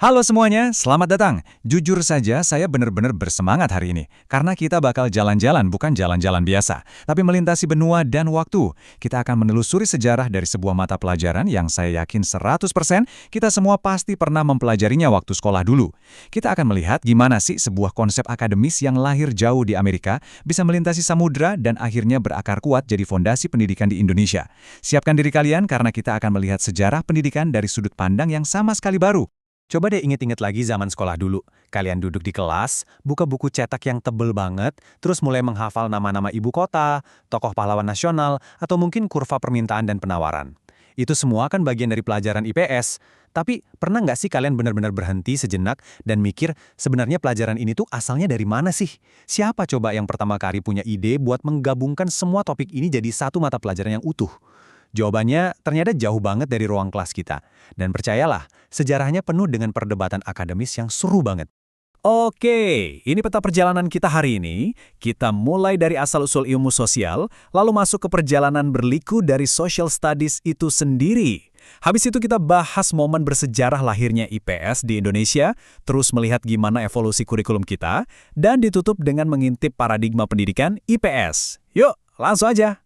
Halo semuanya, selamat datang. Jujur saja, saya benar-benar bersemangat hari ini. Karena kita bakal jalan-jalan, bukan jalan-jalan biasa. Tapi melintasi benua dan waktu. Kita akan menelusuri sejarah dari sebuah mata pelajaran yang saya yakin 100% kita semua pasti pernah mempelajarinya waktu sekolah dulu. Kita akan melihat gimana sih sebuah konsep akademis yang lahir jauh di Amerika bisa melintasi samudra dan akhirnya berakar kuat jadi fondasi pendidikan di Indonesia. Siapkan diri kalian karena kita akan melihat sejarah pendidikan dari sudut pandang yang sama sekali baru. Coba deh inget-inget lagi zaman sekolah dulu. Kalian duduk di kelas, buka buku cetak yang tebel banget, terus mulai menghafal nama-nama ibu kota, tokoh pahlawan nasional, atau mungkin kurva permintaan dan penawaran. Itu semua kan bagian dari pelajaran IPS. Tapi pernah nggak sih kalian benar-benar berhenti sejenak dan mikir sebenarnya pelajaran ini tuh asalnya dari mana sih? Siapa coba yang pertama kali punya ide buat menggabungkan semua topik ini jadi satu mata pelajaran yang utuh? Jawabannya ternyata jauh banget dari ruang kelas kita. Dan percayalah, sejarahnya penuh dengan perdebatan akademis yang seru banget. Oke, ini peta perjalanan kita hari ini. Kita mulai dari asal-usul ilmu sosial, lalu masuk ke perjalanan berliku dari social studies itu sendiri. Habis itu kita bahas momen bersejarah lahirnya IPS di Indonesia, terus melihat gimana evolusi kurikulum kita, dan ditutup dengan mengintip paradigma pendidikan IPS. Yuk, langsung aja.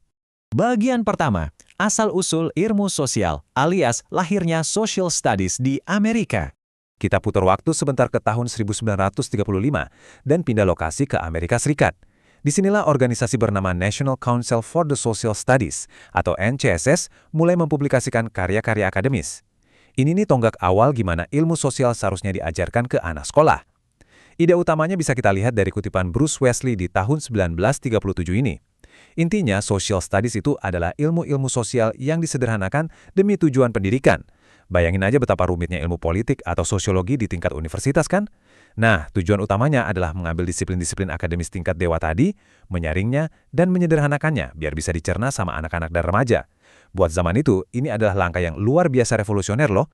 Bagian pertama, asal-usul ilmu sosial alias lahirnya social studies di Amerika. Kita putar waktu sebentar ke tahun 1935 dan pindah lokasi ke Amerika Serikat. Disinilah organisasi bernama National Council for the Social Studies atau NCSS mulai mempublikasikan karya-karya akademis. Ini nih tonggak awal gimana ilmu sosial seharusnya diajarkan ke anak sekolah. Ide utamanya bisa kita lihat dari kutipan Bruce Wesley di tahun 1937 ini. Intinya, social studies itu adalah ilmu-ilmu sosial yang disederhanakan demi tujuan pendidikan. Bayangin aja betapa rumitnya ilmu politik atau sosiologi di tingkat universitas kan? Nah, tujuan utamanya adalah mengambil disiplin-disiplin akademis tingkat dewa tadi, menyaringnya, dan menyederhanakannya biar bisa dicerna sama anak-anak dan remaja. Buat zaman itu, ini adalah langkah yang luar biasa revolusioner loh.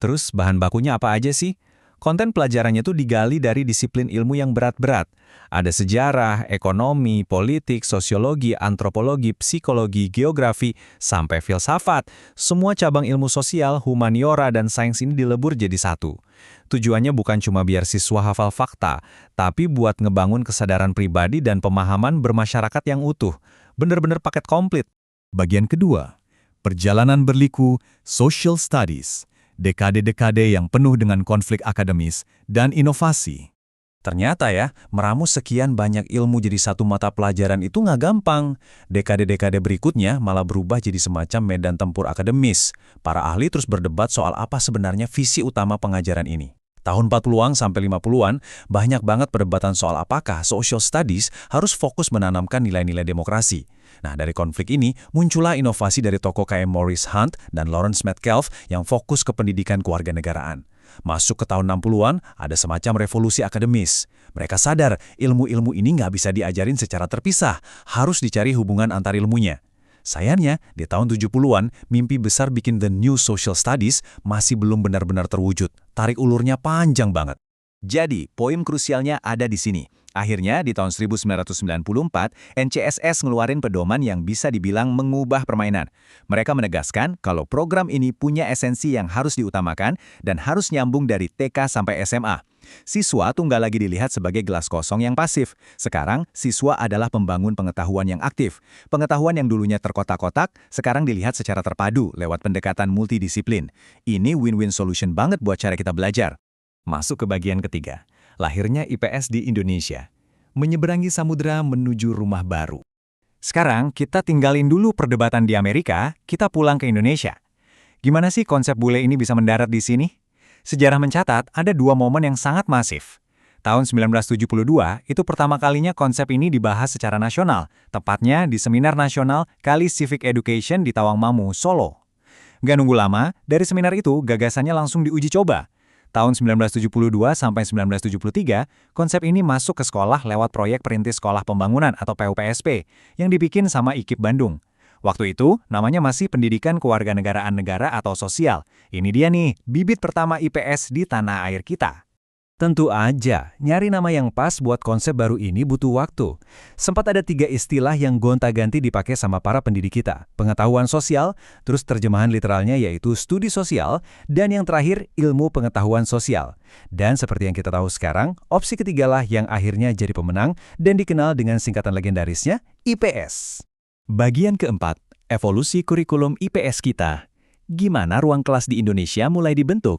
Terus bahan bakunya apa aja sih? Konten pelajarannya tuh digali dari disiplin ilmu yang berat-berat. Ada sejarah, ekonomi, politik, sosiologi, antropologi, psikologi, geografi, sampai filsafat. Semua cabang ilmu sosial, humaniora, dan sains ini dilebur jadi satu. Tujuannya bukan cuma biar siswa hafal fakta, tapi buat ngebangun kesadaran pribadi dan pemahaman bermasyarakat yang utuh. Bener-bener paket komplit. Bagian kedua, perjalanan berliku social studies. Dekade-dekade yang penuh dengan konflik akademis dan inovasi. Ternyata ya, meramu sekian banyak ilmu jadi satu mata pelajaran itu nggak gampang. Dekade-dekade berikutnya malah berubah jadi semacam medan tempur akademis. Para ahli terus berdebat soal apa sebenarnya visi utama pengajaran ini. Tahun 40-an sampai 50-an, banyak banget perdebatan soal apakah social studies harus fokus menanamkan nilai-nilai demokrasi. Nah, dari konflik ini, muncullah inovasi dari tokoh kayak Maurice Hunt dan Lawrence Metcalfe yang fokus ke pendidikan kewarganegaraan. Masuk ke tahun 60-an, ada semacam revolusi akademis. Mereka sadar ilmu-ilmu ini nggak bisa diajarin secara terpisah, harus dicari hubungan antar ilmunya. Sayangnya, di tahun 70-an, mimpi besar bikin The New Social Studies masih belum benar-benar terwujud. Tarik ulurnya panjang banget. Jadi, poin krusialnya ada di sini. Akhirnya, di tahun 1994, NCSS ngeluarin pedoman yang bisa dibilang mengubah permainan. Mereka menegaskan kalau program ini punya esensi yang harus diutamakan dan harus nyambung dari TK sampai SMA. Siswa tuh nggak lagi dilihat sebagai gelas kosong yang pasif. Sekarang, siswa adalah pembangun pengetahuan yang aktif. Pengetahuan yang dulunya terkotak-kotak, sekarang dilihat secara terpadu lewat pendekatan multidisiplin. Ini win-win solution banget buat cara kita belajar. Masuk ke bagian ketiga, lahirnya IPS di Indonesia. Menyeberangi samudera menuju rumah baru. Sekarang, kita tinggalin dulu perdebatan di Amerika, kita pulang ke Indonesia. Gimana sih konsep bule ini bisa mendarat di sini? Sejarah mencatat ada dua momen yang sangat masif. Tahun 1972, itu pertama kalinya konsep ini dibahas secara nasional, tepatnya di Seminar Nasional Kali Civic Education di Tawangmangu, Solo. Gak nunggu lama, dari seminar itu gagasannya langsung diuji coba. Tahun 1972 sampai 1973, konsep ini masuk ke sekolah lewat proyek Perintis Sekolah Pembangunan atau PUPSP yang dibikin sama IKIP Bandung. Waktu itu, namanya masih Pendidikan Kewarganegaraan Negara atau Sosial. Ini dia nih, bibit pertama IPS di tanah air kita. Tentu aja, nyari nama yang pas buat konsep baru ini butuh waktu. Sempat ada 3 istilah yang gonta-ganti dipakai sama para pendidik kita. Pengetahuan sosial, terus terjemahan literalnya yaitu studi sosial, dan yang terakhir ilmu pengetahuan sosial. Dan seperti yang kita tahu sekarang, opsi ketigalah yang akhirnya jadi pemenang dan dikenal dengan singkatan legendarisnya IPS. Bagian keempat, evolusi kurikulum IPS kita. Gimana ruang kelas di Indonesia mulai dibentuk?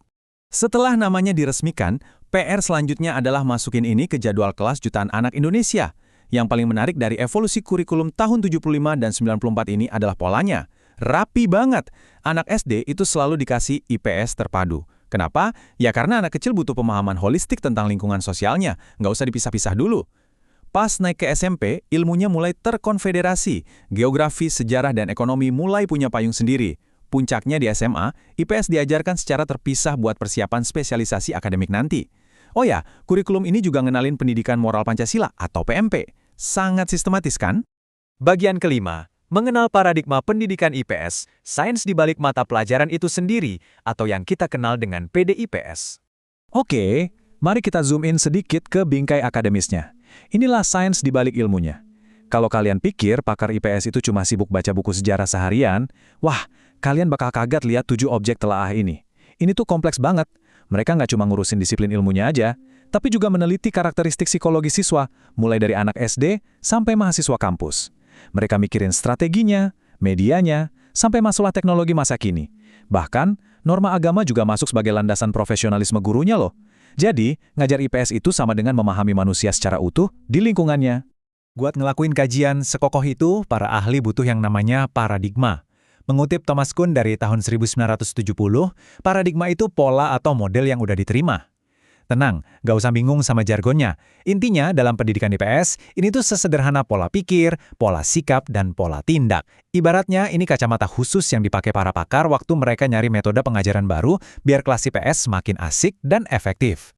Setelah namanya diresmikan, PR selanjutnya adalah masukin ini ke jadwal kelas jutaan anak Indonesia. Yang paling menarik dari evolusi kurikulum tahun 75 dan 94 ini adalah polanya. Rapi banget. Anak SD itu selalu dikasih IPS terpadu. Kenapa? Ya karena anak kecil butuh pemahaman holistik tentang lingkungan sosialnya. Nggak usah dipisah-pisah dulu. Pas naik ke SMP, ilmunya mulai terkonfederasi. Geografi, sejarah, dan ekonomi mulai punya payung sendiri. Puncaknya di SMA, IPS diajarkan secara terpisah buat persiapan spesialisasi akademik nanti. Oh ya, kurikulum ini juga ngenalin pendidikan moral Pancasila atau PMP. Sangat sistematis kan? Bagian kelima, mengenal paradigma pendidikan IPS, sains di balik mata pelajaran itu sendiri, atau yang kita kenal dengan PDIPS. Oke, mari kita zoom in sedikit ke bingkai akademisnya. Inilah sains di balik ilmunya. Kalau kalian pikir pakar IPS itu cuma sibuk baca buku sejarah seharian, wah, kalian bakal kaget lihat 7 objek telaah ini. Ini tuh kompleks banget. Mereka nggak cuma ngurusin disiplin ilmunya aja, tapi juga meneliti karakteristik psikologi siswa, mulai dari anak SD sampai mahasiswa kampus. Mereka mikirin strateginya, medianya, sampai masalah teknologi masa kini. Bahkan, norma agama juga masuk sebagai landasan profesionalisme gurunya loh. Jadi, ngajar IPS itu sama dengan memahami manusia secara utuh di lingkungannya. Buat ngelakuin kajian sekokoh itu, para ahli butuh yang namanya paradigma. Mengutip Thomas Kuhn dari tahun 1970, paradigma itu pola atau model yang udah diterima. Tenang, nggak usah bingung sama jargonnya. Intinya, dalam pendidikan IPS, ini tuh sesederhana pola pikir, pola sikap, dan pola tindak. Ibaratnya, ini kacamata khusus yang dipakai para pakar waktu mereka nyari metode pengajaran baru biar kelas IPS semakin asik dan efektif.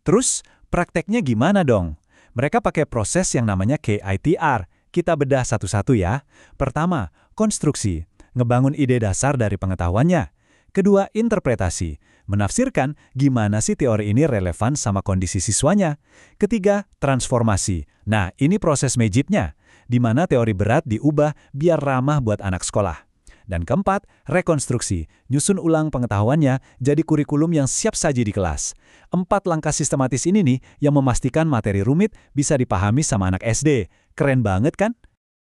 Terus, prakteknya gimana dong? Mereka pakai proses yang namanya KITR. Kita bedah satu-satu ya. Pertama, konstruksi. Ngebangun ide dasar dari pengetahuannya. Kedua, interpretasi. Menafsirkan gimana sih teori ini relevan sama kondisi siswanya. Ketiga, transformasi. Nah, ini proses magicnya, di mana teori berat diubah biar ramah buat anak sekolah. Dan keempat, rekonstruksi. Nyusun ulang pengetahuannya jadi kurikulum yang siap saji di kelas. 4 langkah sistematis ini nih yang memastikan materi rumit bisa dipahami sama anak SD. Keren banget kan?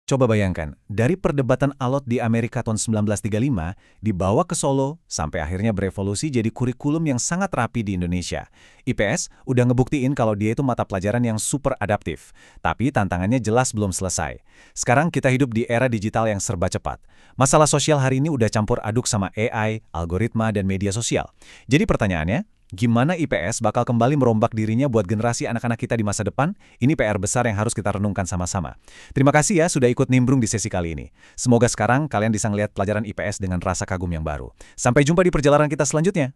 Coba bayangkan, dari perdebatan alot di Amerika tahun 1935, dibawa ke Solo, sampai akhirnya berevolusi jadi kurikulum yang sangat rapi di Indonesia. IPS udah ngebuktiin kalau dia itu mata pelajaran yang super adaptif. Tapi tantangannya jelas belum selesai. Sekarang kita hidup di era digital yang serba cepat. Masalah sosial hari ini udah campur aduk sama AI, algoritma, dan media sosial. Jadi pertanyaannya, gimana IPS bakal kembali merombak dirinya buat generasi anak-anak kita di masa depan? Ini PR besar yang harus kita renungkan sama-sama. Terima kasih ya sudah ikut nimbrung di sesi kali ini. Semoga sekarang kalian bisa ngelihat pelajaran IPS dengan rasa kagum yang baru. Sampai jumpa di perjalanan kita selanjutnya.